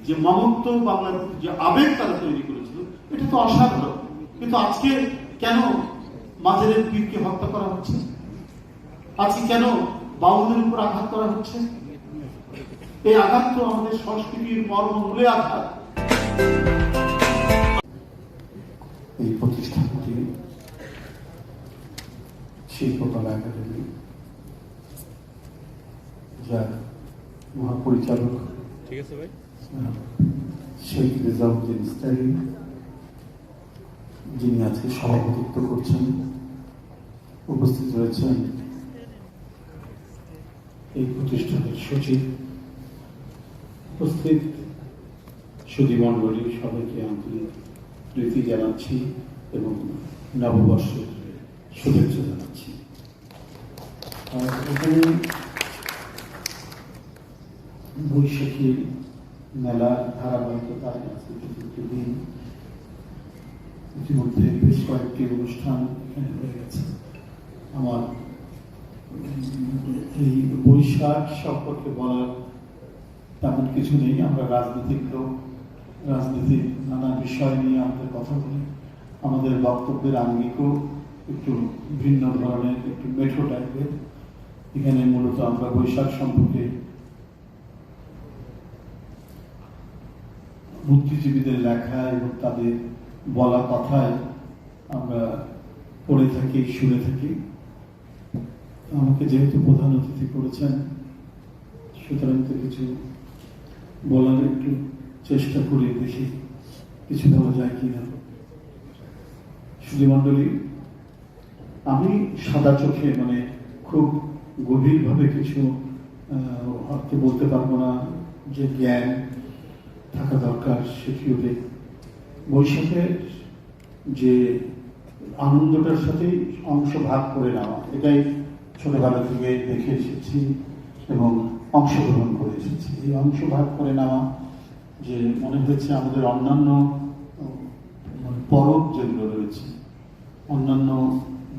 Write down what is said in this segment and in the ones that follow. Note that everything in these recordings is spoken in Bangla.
যে মমত্ব, বাংলার প্রতি যে আবেগ তারা তৈরি করেছিল, এটা তো অসাধারণ। কিন্তু আজকে কেন মাজারের পীরকে হত্যা করা হচ্ছে? আজকে কেন বাউলদের উপর আঘাত করা হচ্ছে? এই আঘাত তো আমাদের সংস্কৃতির মর্মমূলে আঘাত। এই প্রতিষ্ঠানটি শিল্পকলা একাডেমি, যার মহাপরিচালক শেখ রেজাউদ্দিন ইস্তারি, যিনি আজকে সভাপতিত্ব করছেন, উপস্থিত রয়েছেন এই প্রতিষ্ঠানের সচিব, উপস্থিত সুধীমণ্ডলী, সবাইকে আন্তরিক প্রীতি জানাচ্ছি এবং নববর্ষের শুভেচ্ছা জানাচ্ছি। আর এখানে বৈশাখী মেলার ধারাবাহিকতায় আজকে চতুর্থ দিন, ইতিমধ্যে বেশ কয়েকটি অনুষ্ঠান এখানে হয়ে গেছে। আমার এই বৈশাখ সম্পর্কে বলার তেমন কিছু নেই। আমরা রাজনীতিক লোক, রাজনীতির নানা বিষয় নিয়ে আমাদের কথা বলি। আমাদের বক্তব্যের আঙ্গিকও একটু ভিন্ন ধরনের, একটু মেঠো টাইপের। এখানে মূলত আমরা বৈশাখ সম্পর্কে বুদ্ধিজীবীদের লেখা এবং তাদের বলা কথায় আমরা পড়ে থাকি, শুনে থাকি। আমাকে যেহেতু প্রধান অতিথি করেছেন, সুতরাং তো কিছু বলার একটু চেষ্টা করি, দেখি কিছু বলা যায় কিনা। সুধীমণ্ডলী, আমি সাদা চোখে মানে খুব গভীরভাবে কিছু হয়তো বলতে পারবো না, যে জ্ঞান থাকা দরকার সেটিও দেখ। বৈশাখের যে আনন্দটার সাথে অংশ ভাগ করে নেওয়া, এটাই ছোটবেলা থেকে দেখে এসেছি এবং অংশগ্রহণ করে এসেছি। এই অংশ ভাগ করে নেওয়া যে মনে হয়েছে আমাদের অন্যান্য পরব যেগুলো রয়েছে, অন্যান্য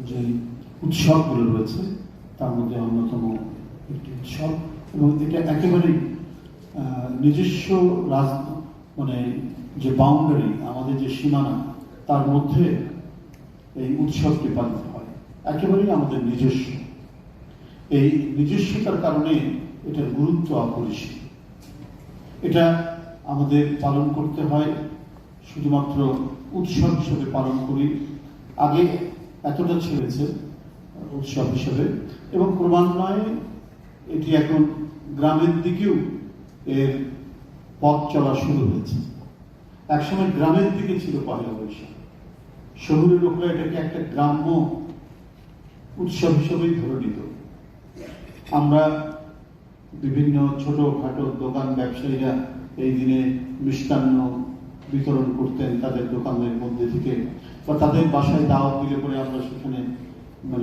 যে উৎসবগুলো রয়েছে, তার মধ্যে অন্যতম একটি উৎসব, এবং এটা একেবারেই নিজস্ব মানে যে বাউন্ডারি, আমাদের যে সীমানা, তার মধ্যে এই উৎসবটি পালিত হয়, একেবারেই আমাদের নিজস্ব। এই নিজস্বতার কারণে এটার গুরুত্ব অপরিসীম। এটা আমাদের পালন করতে হয় শুধুমাত্র উৎসব হিসেবে পালন করি। আগে এতটা ছেড়েছে উৎসব হিসেবে, এবং ক্রমান্বয়ে এটি এখন গ্রামের দিকেও এর পথ চলা শুরু হয়েছে। একসময় গ্রামের দিকে ছিল পয়লা বৈশাখ, শহরের লোকরা এটাকে একটা গ্রাম্য উৎসব হিসেবেই ধরে নিত। আমরা বিভিন্ন ছোটখাটো দোকান ব্যবসায়ীরা এই দিনে মিষ্টান্ন বিতরণ করতেন তাদের দোকানের মধ্যে থেকে, বা তাদের বাসায় দাওয়াত দিলে পরে আমরা সেখানে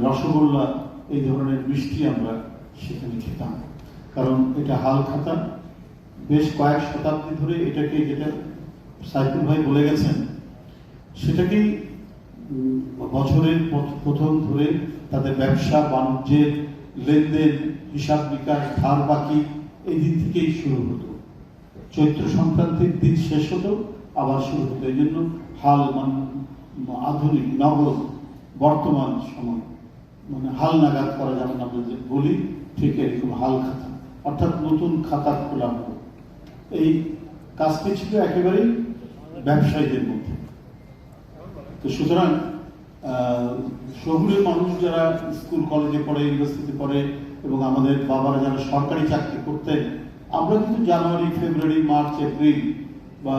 রসগোল্লা, এই ধরনের মিষ্টি আমরা সেখানে খেতাম। কারণ এটা হালখাতা, বেশ কয়েক শতাব্দী ধরে এটাকে, যেটা সাইফুল ভাই বলে গেছেন, সেটাকেই বছরের প্রথম ধরে তাদের ব্যবসা বাণিজ্যের লেনদেন, হিসাব নিকাশ, ধার বাকি এই দিন থেকেই শুরু হতো। চৈত্র সংক্রান্তির দিন শেষ হতো, আবার শুরু হতো। এই জন্য হাল মানে আধুনিক নগদ বর্তমান সময়, মানে হাল নাগাদ করা, যেমন আমরা যে বলি, ঠিক এরকম হাল খাতা, অর্থাৎ নতুন খাতা খোলা হতো। এই কাজটি ছিল একেবারেই ব্যবসায়ীদের মধ্যে। তো সুতরাং শহুরের মানুষ যারা স্কুল কলেজে পড়ে, ইউনিভার্সিটিতে পড়ে, এবং আমাদের বাবারা যারা সরকারি চাকরি করতেন, আমরা কিন্তু জানুয়ারি, ফেব্রুয়ারি, মার্চ, এপ্রিল বা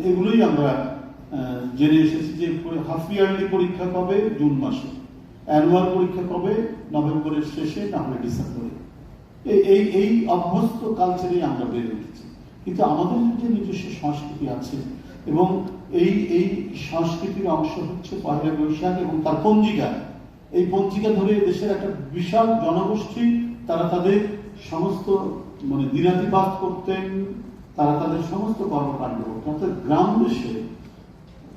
এগুলোই আমরা জেনে এসেছি যে হাফ ইয়ারলি পরীক্ষা কবে, জুন মাসে, অ্যানুয়াল পরীক্ষা কবে, নভেম্বরের শেষে, না হলে ডিসেম্বরে। এই অভ্যস্ত কালচারেই আমরা বেড়ে উঠেছি। কিন্তু আমাদের যে নিজস্ব সংস্কৃতি আছে, এবং এই সংস্কৃতির অংশ হচ্ছে পয়লা বৈশাখ এবং তার পঞ্জিকা। এই পঞ্জিকা ধরে দেশের একটা বিশাল জনগোষ্ঠী, তারা তাদের সমস্ত মানে দিনাতিপাত করতেন, তারা তাদের সমস্ত কর্মকাণ্ড করতেন। অর্থাৎ গ্রাম দেশে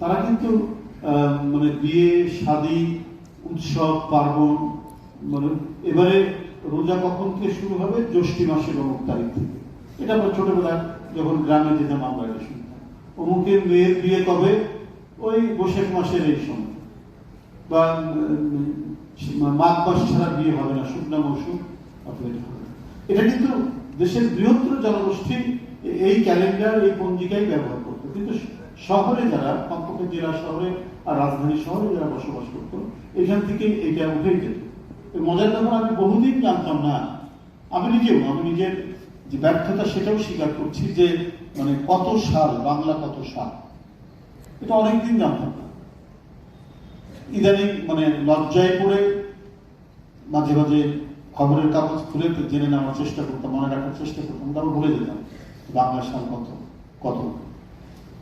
তারা কিন্তু মানে বিয়ে, শাদী, উৎসব, পার্বণ, মানে এবারে রোজা কখন থেকে শুরু হবে, জ্যৈষ্ঠ মাসের অমুক তারিখ থেকে। এটা আমরা ছোটবেলায় যখন গ্রামে যেতাম আমরা এটা শুনতাম, অমুকের মেয়ের বিয়ে কবে, ওই বৈশাখ মাসের এই সময়, বা মাঘ মাস ছাড়া বিয়ে হবে না, শুকনা মৌসুম অথবা এটা হবে না। এটা কিন্তু দেশের বৃহত্তর জনগোষ্ঠী এই ক্যালেন্ডার, এই পঞ্জিকাই ব্যবহার করতো, কিন্তু শহরে যারা, কমপক্ষে জেলা শহরে আর রাজধানী শহরে যারা বসবাস করতো, এখান থেকে এটা উঠেই যেত। মজার ব্যাপার, আমি বহুদিন জানতাম না, আমি নিজের যে ব্যর্থতা সেটাও স্বীকার করছি, যে মানে কত সাল, বাংলা কত সাল, এটা অনেকদিন জানতাম না। ইদানিং মানে লজ্জায় পড়ে মাঝে মাঝে খবরের কাগজ খুলে জেনে নেওয়ার চেষ্টা করতাম, মনে রাখার চেষ্টা করতাম, তারপর ভুলে যেতাম বাংলা সাল কত।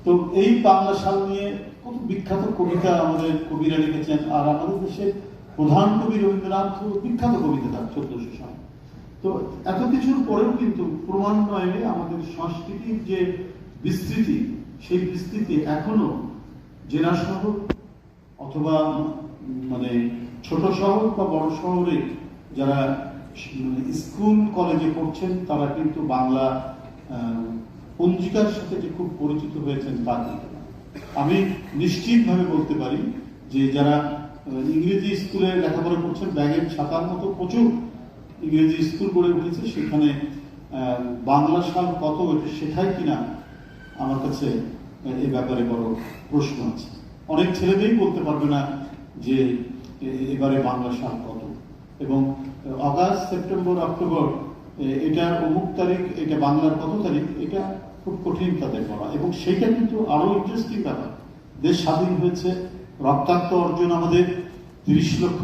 তো এই বাংলা সাল নিয়ে কত বিখ্যাত কবিতা আমাদের কবিরা লিখেছেন, আর আমাদের দেশের প্রধান কবি রবীন্দ্রনাথ বিখ্যাত কবিতা তার 1400 সাল। তো এত কিছুর পরেও কিন্তু ক্রমান্বয়ে আমাদের সংস্কৃতির যে বিস্তৃতি, সেই বিস্তৃতি এখনো জেলা শহর অথবা মানে ছোট শহর বা বড় শহরে যারা স্কুল কলেজে পড়ছেন, তারা কিন্তু বাংলা পঞ্জিকার সাথে যে খুব পরিচিত হয়েছেন তা কিন্তু না। আমি নিশ্চিতভাবে বলতে পারি যে যারা ইংরেজি স্কুলে লেখাপড়া করছেন, ব্যাগের ছাতার মতো প্রচুর ইংরেজি স্কুল গড়ে উঠেছে, সেখানে বাংলা সাল কত এটা শেখায় কিনা আমার কাছে এ ব্যাপারে বড় প্রশ্ন আছে। অনেক ছেলেমেয়েই বলতে পারবে না যে এবারে বাংলা সাল কত, এবং আগস্ট, সেপ্টেম্বর, অক্টোবর এটার অমুক তারিখ, এটা বাংলার কত তারিখ, এটা খুব কঠিন তাদের বলা। এবং সেইটা কিন্তু আরো ইন্টারেস্টিং ব্যাপার, দেশ স্বাধীন হয়েছে, রক্তাক্ত অর্জন আমাদের, 30 লক্ষ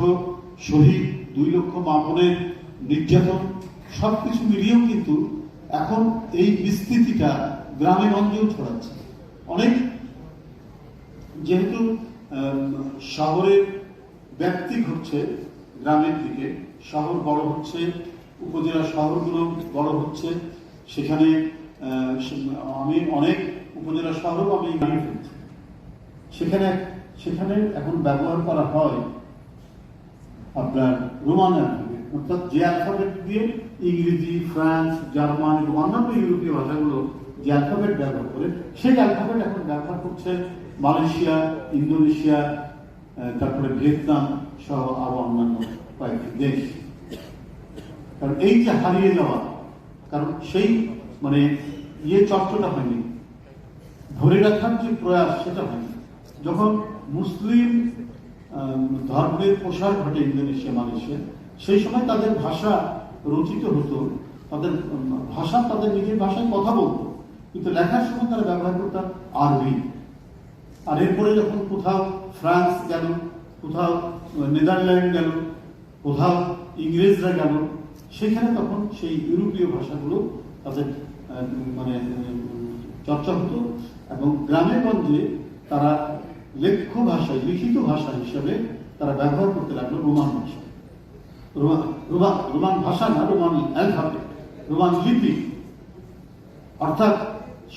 শহীদ, 2 লক্ষ মা বোনের নির্যাতন, সবকিছু মিলিয়েও কিন্তু এখন এই বিস্তৃতিটা গ্রামে গঞ্জেও ছড়াচ্ছে অনেক। যেহেতু শহরের ব্যক্তি ঘটছে গ্রামের দিকে, শহর বড় হচ্ছে, উপজেলা শহরগুলো বড় হচ্ছে, সেখানে আমি অনেক উপজেলা শহরও আমি গাড়ি ফেলছি, সেখানে এখন ব্যবহার করা হয় আপনার রোমান অ্যালফাবেট, অর্থাৎ যে অ্যালফাবেট দিয়ে ইংরেজি, ফ্রান্স, জার্মান এবং অন্যান্য ইউরোপীয় ভাষাগুলো যে অ্যালফাবেট ব্যবহার করে, সেই অ্যালফাবেট এখন ব্যবহার করছে মালয়েশিয়া, ইন্দোনেশিয়া, তারপরে ভিয়েতনাম সহ আরো অন্যান্য কয়েকটি দেশ। কারণ এই যে হারিয়ে যাওয়া, কারণ সেই মানে চর্চাটা হয়নি, ধরে রাখার যে প্রয়াস সেটা হয়নি। যখন মুসলিম ধর্মের প্রসার ঘটে ইন্দোনেশিয়া, মালয়েশিয়া, সেই সময় তাদের ভাষা রচিত হতো, তাদের ভাষা, তাদের নিজের ভাষায় কথা বলতো, কিন্তু লেখার সময় তারা ব্যবহার করতো আরবি। আর এরপরে যখন কোথাও ফ্রান্স গেল, কোথাও নেদারল্যান্ড গেল, কোথাও ইংরেজরা গেল, সেখানে তখন সেই ইউরোপীয় ভাষাগুলো তাদের মানে চর্চা হতো, এবং গ্রামে গঞ্জে তারা লেখ্য ভাষায়, লিখিত ভাষা হিসেবে তারা ব্যবহার করতে লাগলো রোমান ভাষা। রোমান ভাষা না, রোমান অ্যালফাবেট, রোমান লিপি, অর্থাৎ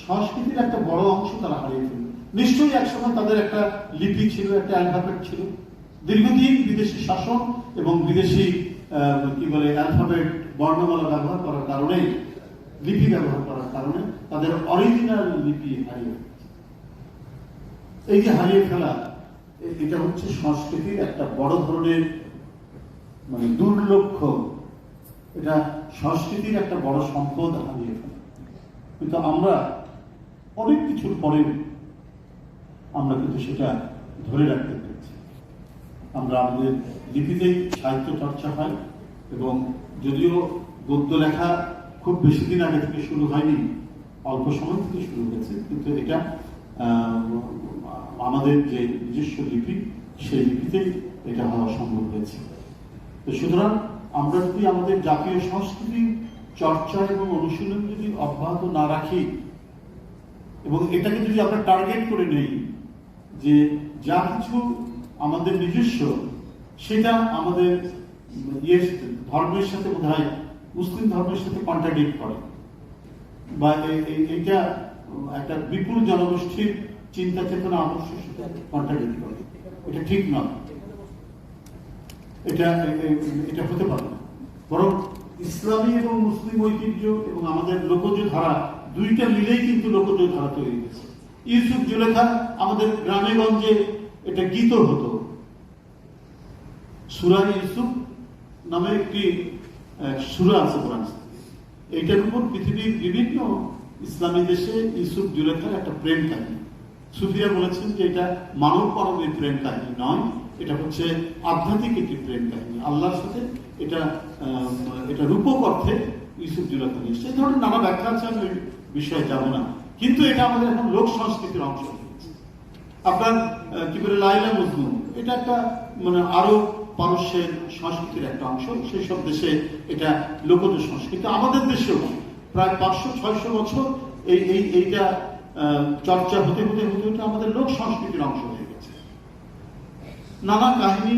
সংস্কৃতির একটা বড় অংশ তারা হারিয়ে ফেলল। নিশ্চয়ই একসময় তাদের একটা লিপি ছিল, একটা অ্যালফাবেট ছিল। দীর্ঘদিন বিদেশি শাসন এবং বিদেশি কি বলে অ্যালফাবেট, বর্ণমালা ব্যবহার করার কারণে, লিপি ব্যবহার করার কারণে তাদের অরিজিনাল লিপি হারিয়ে ফেলেছে। এই যে হারিয়ে ফেলা, এটা হচ্ছে সংস্কৃতির একটা বড় ধরনের মানে দুর্লক্ষ, এটা সংস্কৃতির একটা বড় সম্পদ হারিয়ে ফেলা। কিন্তু আমরা অনেক কিছুর পরে আমরা কিন্তু সেটা ধরে রাখতে পেরেছি। আমরা আমাদের লিপিতেই সাহিত্য চর্চা হয়, এবং যদিও গদ্য লেখা খুব বেশি দিন আগে থেকে শুরু হয়নি, অল্প সময় থেকে শুরু হয়েছে, কিন্তু এটা আমাদের যে নিজস্ব লিপি, সেই লিপিতেই এটা হওয়া সম্ভব হয়েছে। তো সুতরাং আমরা যদি আমাদের জাতীয় সংস্কৃতি চর্চা এবং অনুশীলন যদি অব্যাহত না রাখি, এবং এটাকে যদি আমরা টার্গেট করে নেই যে যা কিছু আমাদের নিজস্ব, সেটা আমাদের ধর্মের সাথে বোধহয় মুসলিম ধর্মের সাথে কন্ট্রাডিক্ট করে, বা এইটা একটা বিপুল জনগোষ্ঠীর চিন্তা চেতনা আদর্শের সাথে কন্ট্রাডিক্ট করে, এটা ঠিক নয়, এটা হতে পারে না। বরং ইসলামী এবং মুসলিম ঐতিহ্য এবং আমাদের লোকজ ধারা দুইটা মিলেই কিন্তু লোকজ ধারা তৈরি হয়েছে। ইউসুফ জুলেখা আমাদের গ্রামে গঞ্জে এটা গীত হতো। সূরা ইউসুফ নামে একটি সূরা আছে কোরআন। এইটার উপর পৃথিবীর বিভিন্ন ইসলামী দেশে ইউসুফ জুলেখার একটা প্রেম কাহিনী। সুফিয়া বলেছেন যে এটা মানব মানবের প্রেম কাহিনী নয়, এটা হচ্ছে আধ্যাত্মিক একটি প্রেম কাহিনী আল্লাহর সাথে। এটা রূপক অর্থে ইউসুফ জুলেখা নিয়ে সেই ধরনের নানা ব্যাখ্যা আছে, আমি ওই বিষয়ে যাব না। কিন্তু এটা আমাদের এখন লোক সংস্কৃতির অংশ। আপনার কি বলে লাইলা মজনু, এটা একটা মানে আরব পারস্যের সংস্কৃতির একটা অংশ। সেই সব দেশে এটা লোকজ সংস্কৃতি। আমাদের দেশেও প্রায় 500-600 বছর এইটা চর্চা হতে হতে হতে হতে আমাদের লোক সংস্কৃতির অংশ হয়ে গেছে। নানা কাহিনী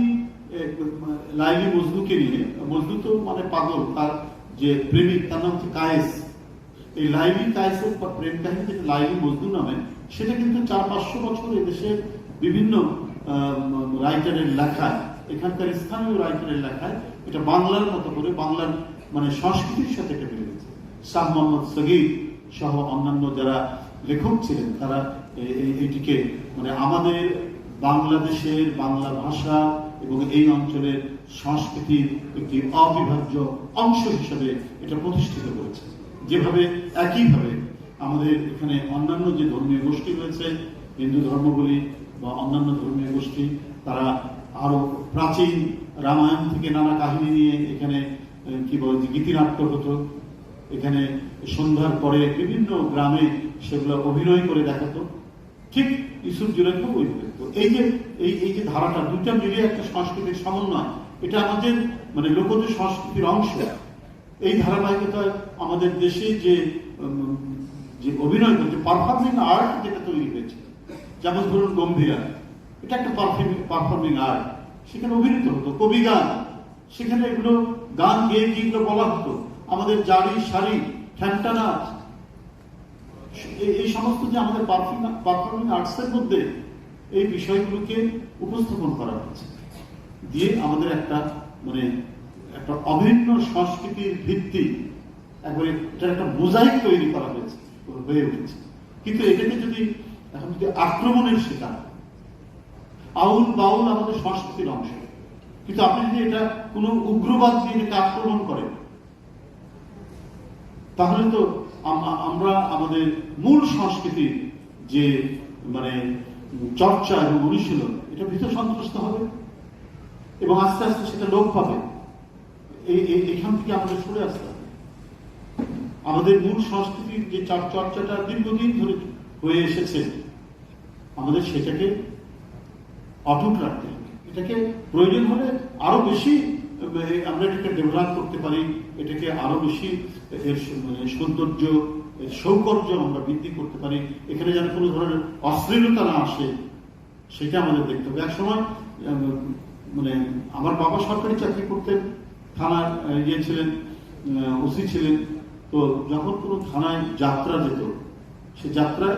লাইলি মজনুকে নিয়ে। মজনু তো মানে পাগল, তার যে প্রেমিক তার নাম হচ্ছে কায়েস। এই লাইলি কায়েসের প্রেম কাহিনী যেটা লাইলি মজনু নামে, সেটা কিন্তু 400-500 বছর এদেশের বিভিন্ন রাইটারের লেখায়, এখানকার স্থানীয় রাইটারের লেখায় এটা বাংলার মতো করে বাংলার মানে সংস্কৃতির সাথে এটা মিলে গেছে। শাহ মোহাম্মদ সগীর সহ অন্যান্য যারা লেখক ছিলেন তারা এইটিকে মানে আমাদের বাংলাদেশের বাংলা ভাষা এবং এই অঞ্চলের সংস্কৃতির একটি অবিভাজ্য অংশ হিসেবে এটা প্রতিষ্ঠিত করেছে। যেভাবে একইভাবে আমাদের এখানে অন্যান্য যে ধর্মীয় গোষ্ঠী রয়েছে, হিন্দু ধর্মগুলি বা অন্যান্য ধর্মীয় গোষ্ঠী, তারা আরো প্রাচীন রামায়ণ থেকে নানা কাহিনী নিয়ে এখানে কি বলে গীতিনাট্য হতো। এখানে সন্ধ্যার পরে বিভিন্ন গ্রামে সেগুলো অভিনয় করে দেখাতো। ঠিক ইউসুফ জুলেখা ওই তো এই যে ধারাটা দুইটা মিলিয়ে একটা সংস্কৃতির সমন্বয়, এটা আমাদের মানে লোকজ সংস্কৃতির অংশ। এই ধারাবাহিকতায় আমাদের দেশে যে অভিনয় করছে পারফর্মিং আর্ট যেটা তৈরি হয়েছে, যেমন ধরুন গম্ভীরা, এটা একটা পারফর্মিং আর্ট। সেখানে অভিনীত হতো কবি গান, সেখানে এগুলো গান গেয়ে যেগুলো বলা হতো, আমাদের জারি সারি ঠ্যাংটা নাচ, এই সমস্ত যে আমাদের পারফর্মিং আর্টসের মধ্যে এই বিষয়গুলোকে উপস্থাপন করা হচ্ছে, দিয়ে আমাদের একটা মানে একটা অভিন্ন সংস্কৃতির ভিত্তি একবারে এটার একটা মোজাইক তৈরি করা হয়ে উঠেছে। কিন্তু এটাকে যদি এখন যদি আক্রমণের শিকার, আউল বাউল আমাদের সংস্কৃতির অংশ, কিন্তু আপনি যদি এটা কোনো উগ্রবাদ দিয়ে এটাকে আক্রমণ করেন, তাহলে তো আমরা আমাদের মূল সংস্কৃতির যে মানে চর্চা এবং অনুশীলন, এটা ভীত সন্ত্রস্ত হবে এবং আস্তে আস্তে সেটা লোপ পাবে। এখান থেকে আমাদের সরে আসতে হবে। আমাদের মূল সংস্কৃতির যে চর্চাটা দীর্ঘদিন ধরে হয়ে এসেছে, আমাদের সেটাকে অটুট রাখতে হবে। এটাকে প্রয়োজন হলে আরো বেশি আমরা এটাকে ডেভেলপ করতে পারি, এটাকে আরো বেশি এর মানে সৌন্দর্য সৌকর্য আমরা বৃদ্ধি করতে পারি। এখানে যেন কোনো ধরনের অশ্লীলতা না আসে সেটা আমাদের দেখতে হবে। এক সময় মানে আমার বাবা সরকারি চাকরি করতেন, থানার ছিলেন, ওসি ছিলেন। তো যখন কোনো থানায় যাত্রা যেত, সে যাত্রায়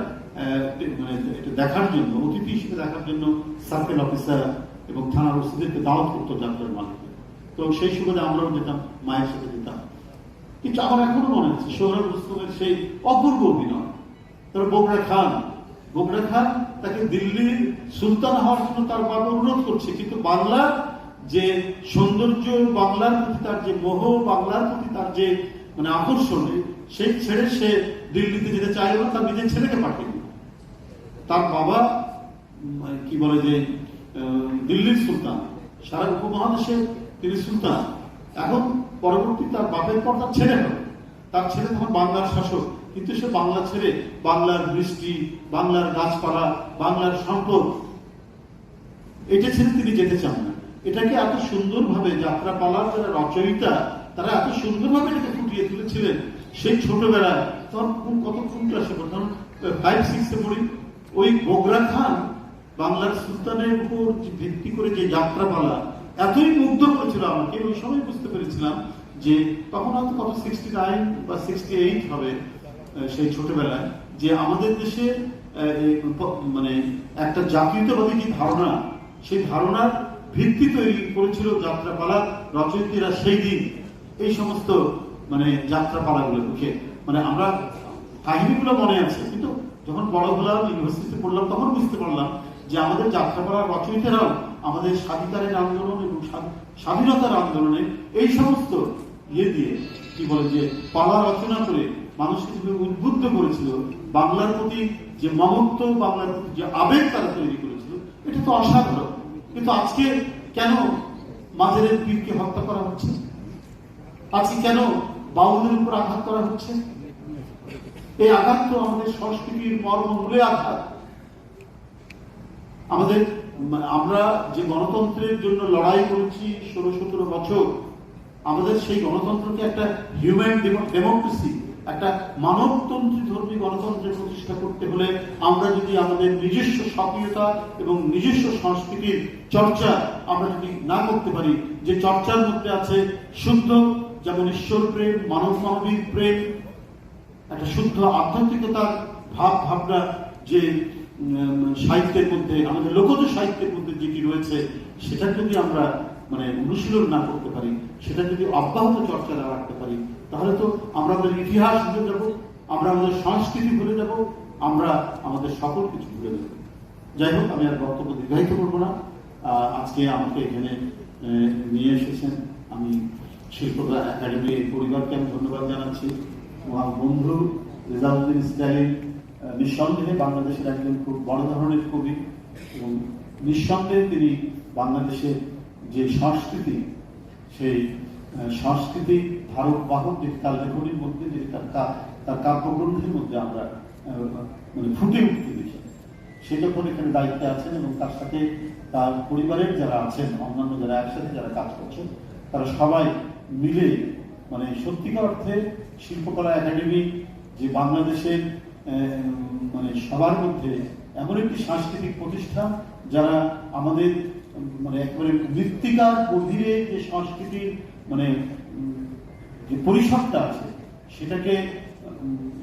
মানে এটা দেখার জন্য, অতিথি হিসেবে দেখার জন্য সার্কেল অফিসার এবং থানার ওসিদেরকে দাওয়াত করতো যাত্রার মালিক। তো সেই সুবাদে আমরাও যেতাম, মায়ের সাথে যেতাম। কিন্তু আমার এখনো মনে আছে সোহরাব রুস্তমের সেই অপূর্ব অভিনয়। তার বগড়া খান তাকে দিল্লির সুলতান হওয়ার জন্য তার বাবা অনুরোধ করছে, কিন্তু বাংলার যে সৌন্দর্য, বাংলার প্রতি তার যে মোহ, বাংলার প্রতি তার যে মানে আকর্ষণ, সেই ছেড়ে সে দিল্লিতে যেতে চাইল না, তার নিজের ছেলেকে পাঠিয়ে দিল। তার বাবা কি বলে যে দিল্লির সুলতান, সারা উপমহাদেশে তিনি সুলতান। এখন পরবর্তী তার বাপের পর তার ছেলে হবে, তার ছেলে তখন বাংলার শাসক, কিন্তু সে বাংলা ছেড়ে বাংলার বৃষ্টি, বাংলার গাছপালা, বাংলার সম্পদ, এটা ছেড়ে তিনি যেতে চান না। এটাকে এত সুন্দরভাবে যাত্রাপালার যারা রচয়িতা, তারা এত সুন্দরভাবে এটাকে ফুটিয়ে তুলেছিলেন। সেই ছোটবেলায় তখন কতক্ষণ ক্লাসে পড়তাম, 5-6 পড়ি, ওই বগড়া খান বাংলার সুলতানের উপর ভিত্তি করে যে যাত্রাপালা এতই মুগ্ধ করেছিল আমাকে, ওই সময় বুঝতে পেরেছিলাম যে তখন হয়তো কত 69 বা 68 হবে সেই ছোটবেলায়, যে আমাদের দেশে মানে একটা জাতীয়তাবাদী যে ধারণা, সেই ধারণার ভিত্তি তৈরি করেছিল যাত্রাপালার রচয়িতারা সেই দিন। এই সমস্ত মানে যাত্রাপালাগুলো মুখে মানে আমরা কাহিনীগুলো মনে আছে, কিন্তু যখন বড় হলাম, ইউনিভার্সিটিতে পড়লাম, তখন বুঝতে পারলাম যে আমাদের যাত্রাপাড়ার রচয়িতারাও আমাদের স্বাধিকারের আন্দোলন এবং স্বাধীনতার আন্দোলনে এই সমস্ত দিয়ে কি বলে যে পালা রচনা করে মানুষকে যেভাবে উদ্বুদ্ধ করেছিল, বাংলার প্রতি যে মমত্ব, বাংলার প্রতি যে আবেগ তারা তৈরি করেছিল, এটা তো অসাধারণ। কিন্তু আজকে কেন মাঝারের পীরকে হত্যা করা হচ্ছে? আজকে কেন বাউলদের উপর আঘাত করা হচ্ছে? এই আঘাত তো আমাদের সংস্কৃতির মর্মমূলে আঘাত। আমরা যে গণতন্ত্রের জন্য লড়াই করেছি 16-17 বছর, আমাদের সেই গণতন্ত্রকে একটা হিউম্যান ডেমোক্রেসি, একটা মানবতন্ত্রী ধর্মী গণতন্ত্রের প্রতিষ্ঠা করতে হলে আমরা যদি আমাদের নিজস্ব সক্রিয়তা এবং নিজস্ব সংস্কৃতির চর্চা আমরা যদি না করতে পারি, যে চর্চার মধ্যে আছে শুদ্ধ যেমন ঈশ্বর প্রেম, মানব মানবিক প্রেম, একটা শুদ্ধ আধ্যাত্মিকতার ভাবনা যে সাহিত্যের মধ্যে, আমাদের লোকজ সাহিত্যের মধ্যে যেটি রয়েছে, সেটা যদি আমরা অনুশীলন না করতে পারি, সেটা যদি অব্যাহত চর্চা না রাখতে পারি, তাহলে তো আমরা আমাদের ইতিহাস ভুলে যাব, আমরা আমাদের সংস্কৃতি ভুলে যাব, আমরা আমাদের সকল কিছু ভুলে যাব। যাই হোক, আমি আর বক্তব্য দীর্ঘায়িত করবো না। আজকে আমাকে এখানে নিয়ে এসেছেন, আমি শিল্পকলা একাডেমি পরিবারকে আমি ধন্যবাদ জানাচ্ছি। আমার বন্ধু রেজাউদ্দিন স্টালিন নিঃসন্দেহে বাংলাদেশের একজন খুব বড় ধরনের কবি, এবং নিঃসন্দেহে তিনি বাংলাদেশের যে সংস্কৃতি, সেই সংস্কৃতি ধারক বাহক, যেটি তার লেখনির মধ্যে, যেটি তার কাব্যগ্রন্থের মধ্যে আমরা ফুটে উঠতে দেখি, সে যখন এখানে দায়িত্বে আছেন এবং তার সাথে তার পরিবারের যারা আছেন, অন্যান্য যারা একসাথে যারা কাজ করছেন, তারা সবাই মিলে সত্যিকার অর্থে শিল্পকলা একাডেমি যে বাংলাদেশের সবার মধ্যে এমন একটি সাংস্কৃতিক প্রতিষ্ঠান, যারা আমাদের একেবারে মৃত্তিকার গভীরে যে সংস্কৃতির যে পরিসরটা আছে, সেটাকে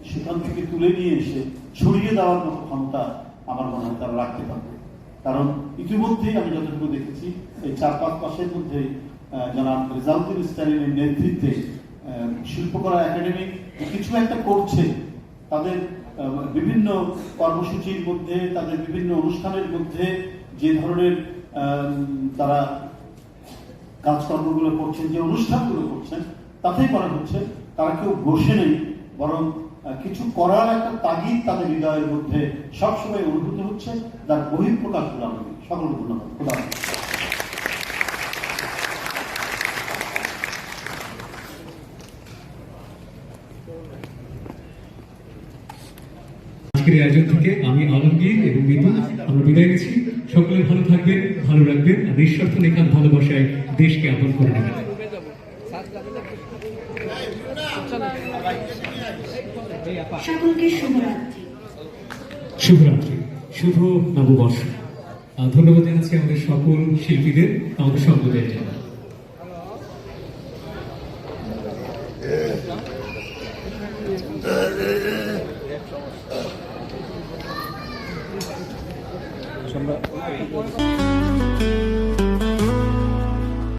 সেখান থেকে তুলে নিয়ে এসে ছড়িয়ে দেওয়ার মতো ক্ষমতা আমার মনে হয় তারা রাখতে পারবে। কারণ ইতিমধ্যেই আমি যতটুকু দেখেছি, এই 4-5 মাসের মধ্যে জনাব রেজাউদ্দিন স্টালিনের নেতৃত্বে শিল্পকলা একাডেমি কিছু একটা করছে। তাদের বিভিন্ন কর্মসূচির মধ্যে, তাদের বিভিন্ন অনুষ্ঠানের মধ্যে যে ধরনের তারা কাজকর্মগুলো করছেন, যে অনুষ্ঠানগুলো করছেন, তাতেই মনে হচ্ছে তারা কেউ বসে নেই, বরং কিছু করার একটা তাগিদ তাদের হৃদয়ের মধ্যে সবসময় অনুভূত হচ্ছে, তার বহিঃপ্রকাশ গুলো আমাদের সকলকে ধন্যবাদ। খোদা হাফেজ। আজকের এই আয়োজন থেকে আমি আলমগীর এবং মিতু আমরা বিদায় নিচ্ছি। সকলে ভালো থাকবেন, ভালো রাখবেন, আর নিঃস্বার্থ নিখাত ভালোবাসায় দেশকে আপন করে নেবেন। সকলকে শুভরাত্রি। শুভরাত্রি, শুভ নববর্ষ। ধন্যবাদ জানাচ্ছি আমাদের সকল শিল্পীদের আমাদের সঙ্গ দেওয়ার জন্য। সম্রাট